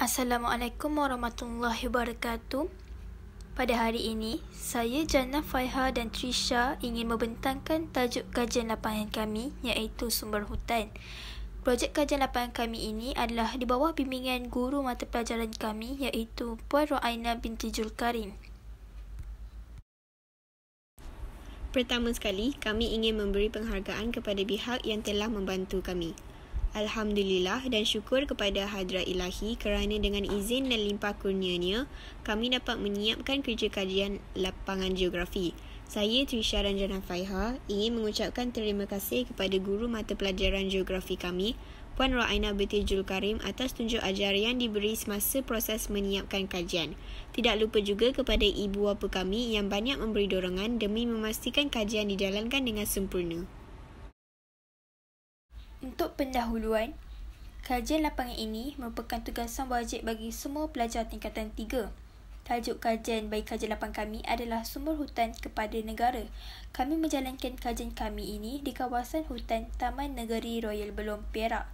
Assalamualaikum warahmatullahi wabarakatuh. Pada hari ini, saya Jannah Faiha dan Trisha ingin membentangkan tajuk kajian lapangan kami iaitu sumber hutan. Projek kajian lapangan kami ini adalah di bawah bimbingan guru mata pelajaran kami iaitu Puan Roaina binti Julkarim. Pertama sekali, kami ingin memberi penghargaan kepada pihak yang telah membantu kami. Alhamdulillah dan syukur kepada Hadrat Ilahi kerana dengan izin dan limpah kurnianya, kami dapat menyiapkan kerja kajian lapangan geografi. Saya, Trisha dan Jannah Faiha, ingin mengucapkan terima kasih kepada guru mata pelajaran geografi kami, Puan Roaina binti Julkarim atas tunjuk ajar yang diberi semasa proses menyiapkan kajian. Tidak lupa juga kepada ibu bapa kami yang banyak memberi dorongan demi memastikan kajian dijalankan dengan sempurna. Untuk pendahuluan, kajian lapangan ini merupakan tugasan wajib bagi semua pelajar tingkatan 3. Tajuk kajian bagi kajian lapangan kami adalah sumber hutan kepada negara. Kami menjalankan kajian kami ini di kawasan hutan Taman Negeri Royal Belum Perak.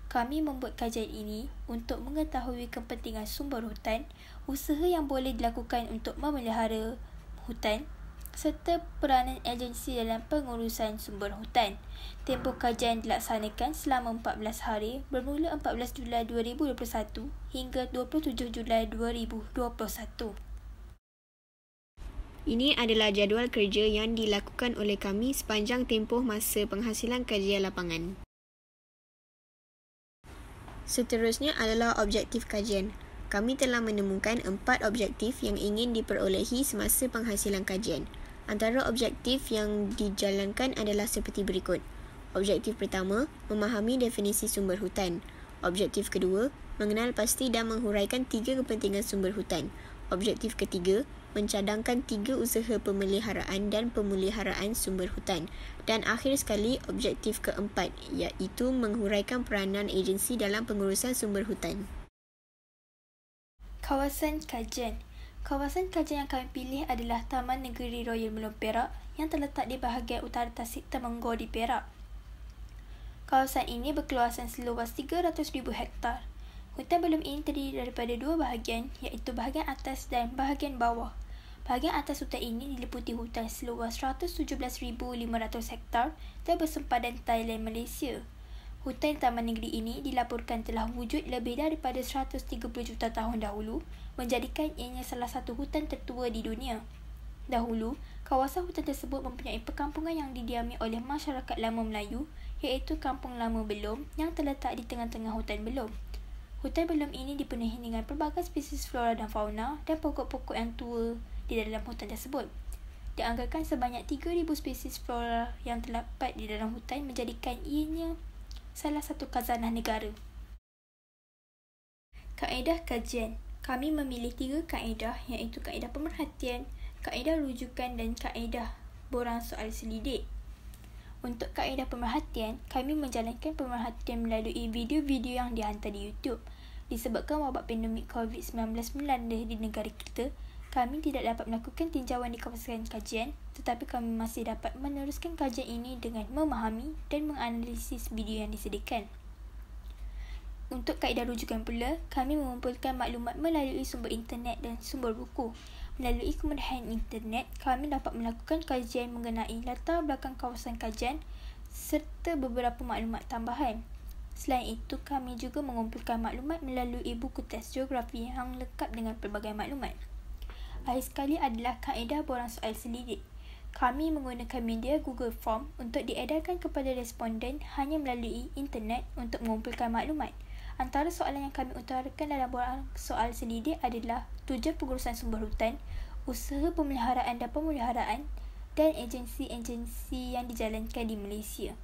Kami membuat kajian ini untuk mengetahui kepentingan sumber hutan, usaha yang boleh dilakukan untuk memelihara hutan, serta peranan agensi dalam pengurusan sumber hutan. Tempoh kajian dilaksanakan selama 14 hari bermula 14 Julai 2021 hingga 27 Julai 2021. Ini adalah jadual kerja yang dilakukan oleh kami sepanjang tempoh masa penghasilan kajian lapangan. Seterusnya adalah objektif kajian. Kami telah menemukan 4 objektif yang ingin diperolehi semasa penghasilan kajian. Antara objektif yang dijalankan adalah seperti berikut. Objektif pertama, memahami definisi sumber hutan. Objektif kedua, mengenal pasti dan menghuraikan 3 kepentingan sumber hutan. Objektif ketiga, mencadangkan 3 usaha pemeliharaan dan pemeliharaan sumber hutan. Dan akhir sekali, objektif keempat, iaitu menghuraikan peranan agensi dalam pengurusan sumber hutan. Kawasan kajian. Kawasan kajian yang kami pilih adalah Taman Negeri Royal Belum Perak yang terletak di bahagian utara Tasik Temenggor di Perak. Kawasan ini berkeluasan seluas 300,000 hektar. Hutan belum ini terdiri daripada 2 bahagian iaitu bahagian atas dan bahagian bawah. Bahagian atas hutan ini diliputi hutan seluas 117,500 hektar dan bersempadan Thailand Malaysia. Hutan Taman Negeri ini dilaporkan telah wujud lebih daripada 130 juta tahun dahulu, menjadikan ianya salah satu hutan tertua di dunia. Dahulu, kawasan hutan tersebut mempunyai perkampungan yang didiami oleh masyarakat lama Melayu, iaitu Kampung Lama Belum yang terletak di tengah-tengah hutan Belum. Hutan Belum ini dipenuhi dengan pelbagai spesies flora dan fauna dan pokok-pokok yang tua di dalam hutan tersebut. Dianggarkan sebanyak 3,000 spesies flora yang terdapat di dalam hutan menjadikan ianya salah satu khazanah negara. Kaedah kajian. Kami memilih 3 kaedah iaitu kaedah pemerhatian, kaedah rujukan dan kaedah borang soal selidik. Untuk kaedah pemerhatian, kami menjalankan pemerhatian melalui video-video yang dihantar di YouTube. Disebabkan wabak pandemik COVID-19 melanda di negara kita, kami tidak dapat melakukan tinjauan di kawasan kajian, tetapi kami masih dapat meneruskan kajian ini dengan memahami dan menganalisis video yang disediakan. Untuk kaedah rujukan pula, kami mengumpulkan maklumat melalui sumber internet dan sumber buku. Melalui kemudahan internet, kami dapat melakukan kajian mengenai latar belakang kawasan kajian serta beberapa maklumat tambahan. Selain itu, kami juga mengumpulkan maklumat melalui buku teks geografi yang lengkap dengan pelbagai maklumat. Akhir sekali adalah kaedah borang soal selidik. Kami menggunakan media Google Form untuk diedarkan kepada responden hanya melalui internet untuk mengumpulkan maklumat. Antara soalan yang kami utarakan dalam borang soal selidik adalah tujuan pengurusan sumber hutan, usaha pemeliharaan dan pemeliharaan, dan agensi-agensi yang dijalankan di Malaysia.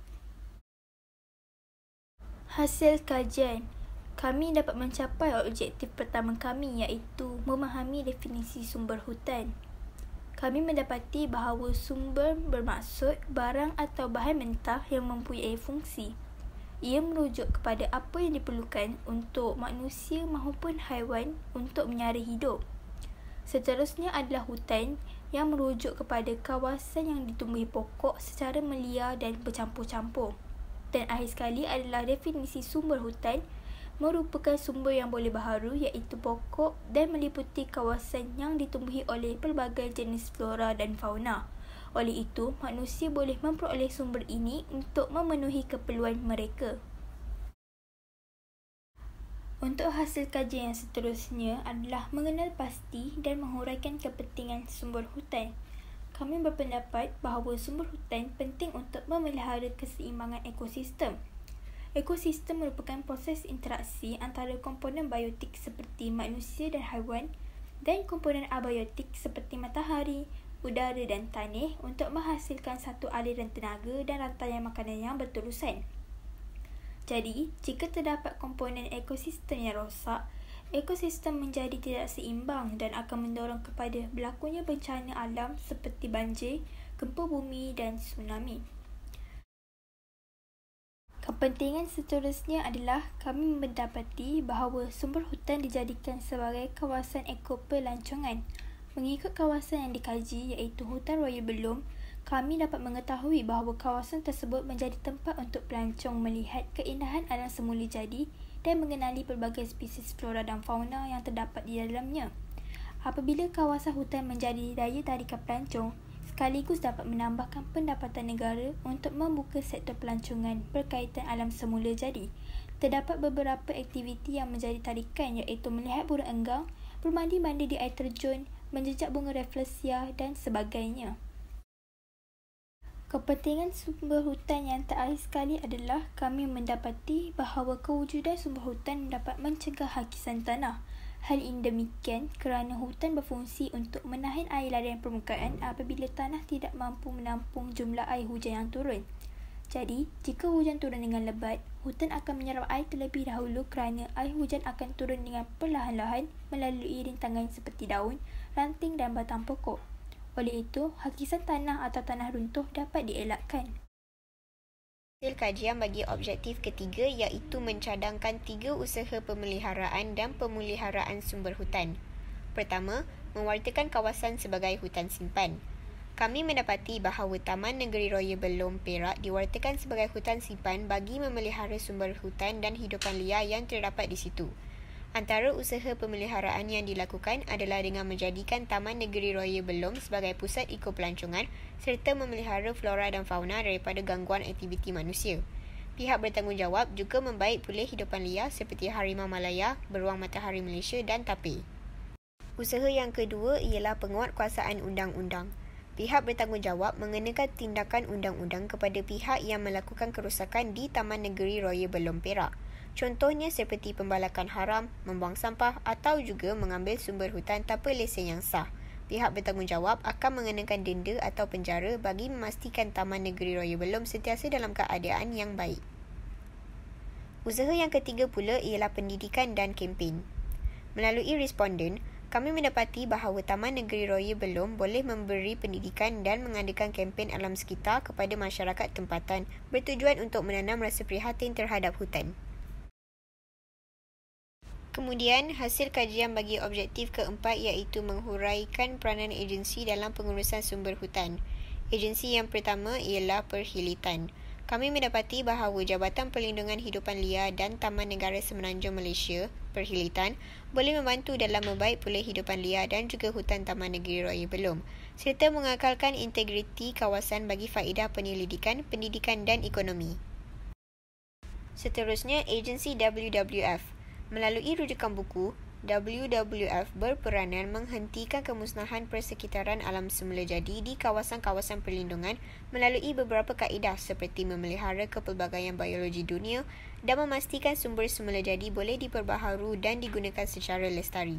Hasil kajian. Kami dapat mencapai objektif pertama kami iaitu memahami definisi sumber hutan. Kami mendapati bahawa sumber bermaksud barang atau bahan mentah yang mempunyai fungsi. Ia merujuk kepada apa yang diperlukan untuk manusia maupun haiwan untuk menyara hidup. Seterusnya adalah hutan yang merujuk kepada kawasan yang ditumbuhi pokok secara melia dan bercampur-campur. Dan akhir sekali adalah definisi sumber hutan merupakan sumber yang boleh baharu iaitu pokok dan meliputi kawasan yang ditumbuhi oleh pelbagai jenis flora dan fauna. Oleh itu, manusia boleh memperoleh sumber ini untuk memenuhi keperluan mereka. Untuk hasil kajian yang seterusnya adalah mengenal pasti dan menghuraikan kepentingan sumber hutan. Kami berpendapat bahawa sumber hutan penting untuk memelihara keseimbangan ekosistem. Ekosistem merupakan proses interaksi antara komponen biotik seperti manusia dan haiwan dan komponen abiotik seperti matahari, udara dan tanah untuk menghasilkan satu aliran tenaga dan rantaian makanan yang berterusan. Jadi, jika terdapat komponen ekosistem yang rosak, ekosistem menjadi tidak seimbang dan akan mendorong kepada berlakunya bencana alam seperti banjir, gempa bumi dan tsunami. Kepentingan seterusnya adalah kami mendapati bahawa sumber hutan dijadikan sebagai kawasan ekopelancongan. Mengikut kawasan yang dikaji iaitu Hutan Raya Belum, kami dapat mengetahui bahawa kawasan tersebut menjadi tempat untuk pelancong melihat keindahan alam semula jadi dan mengenali pelbagai spesies flora dan fauna yang terdapat di dalamnya. Apabila kawasan hutan menjadi daya tarikan pelancong, sekaligus dapat menambahkan pendapatan negara untuk membuka sektor pelancongan berkaitan alam semula jadi. Terdapat beberapa aktiviti yang menjadi tarikan iaitu melihat burung enggang, bermandi-mandi di air terjun, menjejak bunga rafflesia dan sebagainya. Kepentingan sumber hutan yang terakhir sekali adalah kami mendapati bahawa kewujudan sumber hutan dapat mencegah hakisan tanah. Hal ini demikian kerana hutan berfungsi untuk menahan air larian permukaan apabila tanah tidak mampu menampung jumlah air hujan yang turun. Jadi, jika hujan turun dengan lebat, hutan akan menyerap air terlebih dahulu kerana air hujan akan turun dengan perlahan-lahan melalui rintangan seperti daun, ranting dan batang pokok. Oleh itu, hakisan tanah atau tanah runtuh dapat dielakkan. Hasil kajian bagi objektif ketiga iaitu mencadangkan 3 usaha pemeliharaan dan pemeliharaan sumber hutan. Pertama, mewartakan kawasan sebagai hutan simpan. Kami mendapati bahawa Taman Negeri Raya Belum Perak diwartakan sebagai hutan simpan bagi memelihara sumber hutan dan hidupan liar yang terdapat di situ. Antara usaha pemeliharaan yang dilakukan adalah dengan menjadikan Taman Negeri Raya Belum sebagai pusat ekopelancongan serta memelihara flora dan fauna daripada gangguan aktiviti manusia. Pihak bertanggungjawab juga membaik pulih hidupan liar seperti harimau Malaya, beruang matahari Malaysia dan tapir. Usaha yang kedua ialah penguatkuasaan undang-undang. Pihak bertanggungjawab mengenakan tindakan undang-undang kepada pihak yang melakukan kerosakan di Taman Negeri Raya Belum Perak. Contohnya seperti pembalakan haram, membuang sampah atau juga mengambil sumber hutan tanpa lesen yang sah. Pihak bertanggungjawab akan mengenakan denda atau penjara bagi memastikan Taman Negeri Raya Belum sentiasa dalam keadaan yang baik. Usaha yang ketiga pula ialah pendidikan dan kempen. Melalui responden, kami mendapati bahawa Taman Negeri Raya Belum boleh memberi pendidikan dan mengadakan kempen alam sekitar kepada masyarakat tempatan bertujuan untuk menanam rasa prihatin terhadap hutan. Kemudian, hasil kajian bagi objektif keempat iaitu menghuraikan peranan agensi dalam pengurusan sumber hutan. Agensi yang pertama ialah Perhilitan. Kami mendapati bahawa Jabatan Perlindungan Hidupan Liar dan Taman Negara Semenanjung Malaysia, Perhilitan, boleh membantu dalam membaik pulih hidupan liar dan juga hutan Taman Negeri Raya Belum, serta mengekalkan integriti kawasan bagi faedah penyelidikan, pendidikan dan ekonomi. Seterusnya, agensi WWF. Melalui rujukan buku, WWF berperanan menghentikan kemusnahan persekitaran alam semula jadi di kawasan-kawasan perlindungan melalui beberapa kaedah seperti memelihara kepelbagaian biologi dunia dan memastikan sumber semula jadi boleh diperbaharu dan digunakan secara lestari.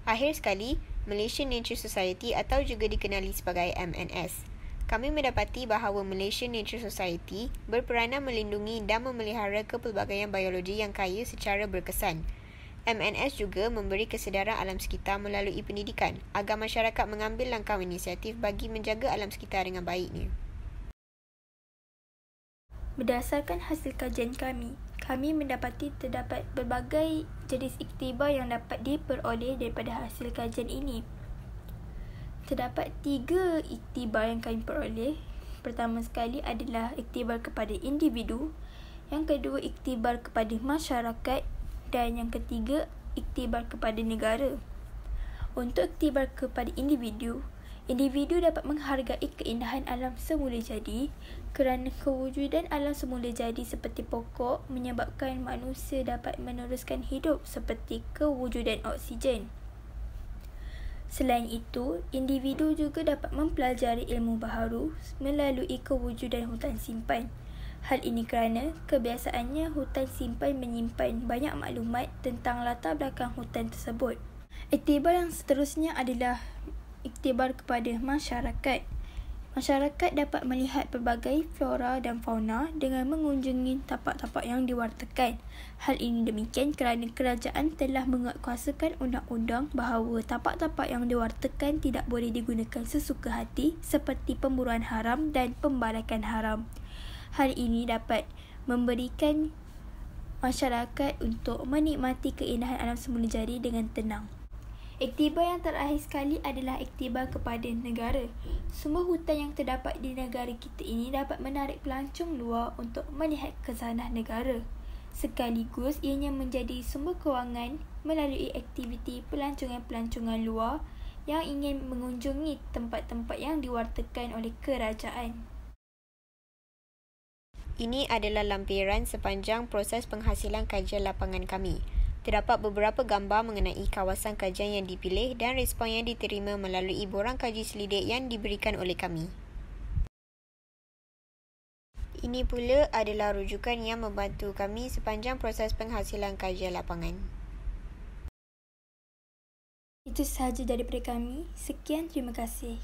Akhir sekali, Malaysian Nature Society atau juga dikenali sebagai MNS. Kami mendapati bahawa Malaysian Nature Society berperanan melindungi dan memelihara kepelbagaian biologi yang kaya secara berkesan. MNS juga memberi kesedaran alam sekitar melalui pendidikan agar masyarakat mengambil langkah inisiatif bagi menjaga alam sekitar dengan baiknya. Berdasarkan hasil kajian kami mendapati terdapat berbagai jenis iktibar yang dapat diperoleh daripada hasil kajian ini. Terdapat 3 iktibar yang kami peroleh. Pertama sekali adalah iktibar kepada individu, Yang kedua, iktibar kepada masyarakat. Dan yang ketiga, iktibar kepada negara. Untuk iktibar kepada individu dapat menghargai keindahan alam semula jadi kerana kewujudan alam semula jadi seperti pokok menyebabkan manusia dapat meneruskan hidup seperti kewujudan oksigen. Selain itu, individu juga dapat mempelajari ilmu baharu melalui kewujudan hutan simpan. Hal ini kerana kebiasaannya hutan simpan menyimpan banyak maklumat tentang latar belakang hutan tersebut. Iktibar yang seterusnya adalah iktibar kepada masyarakat. Masyarakat dapat melihat pelbagai flora dan fauna dengan mengunjungi tapak-tapak yang diwartakan. Hal ini demikian kerana kerajaan telah menguatkuasakan undang-undang bahawa tapak-tapak yang diwartakan tidak boleh digunakan sesuka hati seperti pemburuan haram dan pembalakan haram. Hal ini dapat memberikan masyarakat untuk menikmati keindahan alam semula jadi dengan tenang. Iktibar yang terakhir sekali adalah iktibar kepada negara. Semua hutan yang terdapat di negara kita ini dapat menarik pelancong luar untuk melihat khazanah negara. Sekaligus ianya menjadi sumber kewangan melalui aktiviti pelancongan-pelancongan luar yang ingin mengunjungi tempat-tempat yang diwartakan oleh kerajaan. Ini adalah lampiran sepanjang proses penghasilan kajian lapangan kami. Terdapat beberapa gambar mengenai kawasan kajian yang dipilih dan respon yang diterima melalui borang kaji selidik yang diberikan oleh kami. Ini pula adalah rujukan yang membantu kami sepanjang proses penghasilan kajian lapangan. Itu sahaja daripada kami. Sekian, terima kasih.